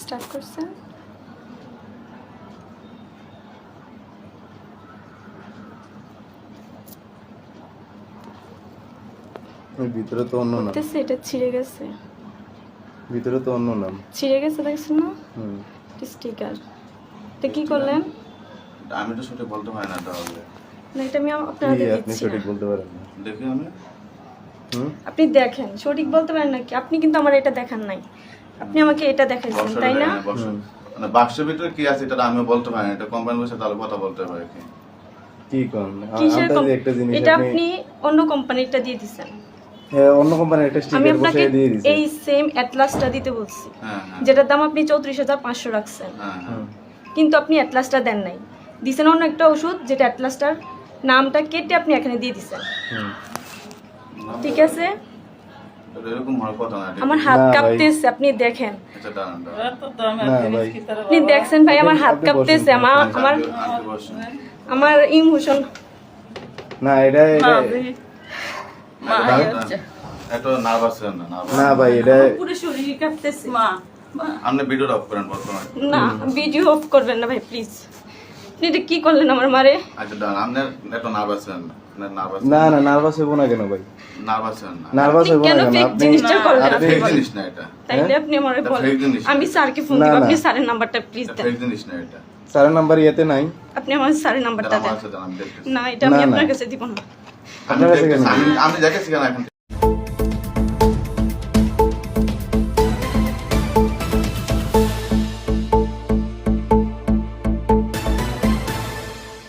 Start করছেন। ভিতরে তো অন্য নাম, দেখতেছি এটা ছিঁড়ে গেছে, ভিতরে তো অন্য নাম। ছিঁড়ে গেছে দেখছেন না হুম। স্টিকার। এটা কি করলেন? আমি তো সঠিক বলতে পারি না তাহলে। না এটা আমি আপনাদের কি আপনি দিচ্ছি সঠিক না। বলতে পারেন না? দেখি আমি আপনি দেখেন, সঠিক বলতে পারেন নাকি? আপনি কিন্তু আমার এটা দেখান নাই, আপনি আমাকে এটা দেখাইছেন তাই না? মানে বাক্সের ভিতরে কি আছে এটা আমি বলতে পারি না, এটা কোম্পানির বসে তাহলে কথা বলতে হয় কি। কি কোন কিসের আমরা একটা জিনিস এটা আপনি আপনি অন্য কোম্পানিটা দিয়ে দিছেন। হ্যাঁ, অন্য কোম্পানির একটা আমি স্টিকার আপনাকে বসিয়ে দিয়ে দিয়েছি। এই সেম অ্যাটলাসটা দিতে বলছি, হ্যাঁ হ্যাঁ যেটার দাম আপনি 34,500 রাখছেন, হ্যাঁ হ্যাঁ। কিন্তু আপনি অ্যাটলাসটা দেন নাই, দিছেন অন্য একটা ওষুধ যেটা অ্যাটলাসটার নামটা কেটে আপনি এখানে দিয়ে দিছেন। হুম। ঠিক আছে, এটা এরকম হওয়ার কথা না। আমার হাত না ভাই। কাঁপতেছে, আপনি দেখেন। আচ্ছা দাঁড়ান দাঁড়ান। না ভাই, আপনি দেখছেন ভাই আমার হাত আপনি কাঁপতেছে, বসুন, আমার আমার আন্টি বসুন। আমার ইমোশন। না এটা একটু নার্ভাস হন না, নার্ভাস না ভাই, এটা পুরো শরীর কাঁপতেছে। আপনি ভিডিও অফ করেন বর্তমানে। না ভিডিও অফ করবেন না ভাই প্লিজ। আপনি এটা কি করলেন আমার মারে? আচ্ছা দাঁড়ান, আপনি একটু নার্ভাস হন না, নার্ভাস না না নার্ভাস হইব না কেন ভাই? নার্ভাস হন না। নার্ভাস হইব না কেন কেন? ফেক আপনি জিনিসটা করলেন? এটা আপনি ফেক বলেন। জিনিস না এটা, তাইলে আপনি আমারে এটা বলেন, fake জিনিস। আমি স্যারকে ফোন না, দিব, না। আপনি স্যারের নাম্বারটা প্লিজ এটা দেন। ফেক জিনিস না এটা। স্যারের নাম্বার ইয়েতে নাই। আপনি আমার স্যারের নাম্বারটা আমার দেন। কাছে জানান, দেখতেছি। না এটা আমি না, না। আপনার কাছে দিব না। আপনার কাছে কেন? আমি দেখেছি কেন এখন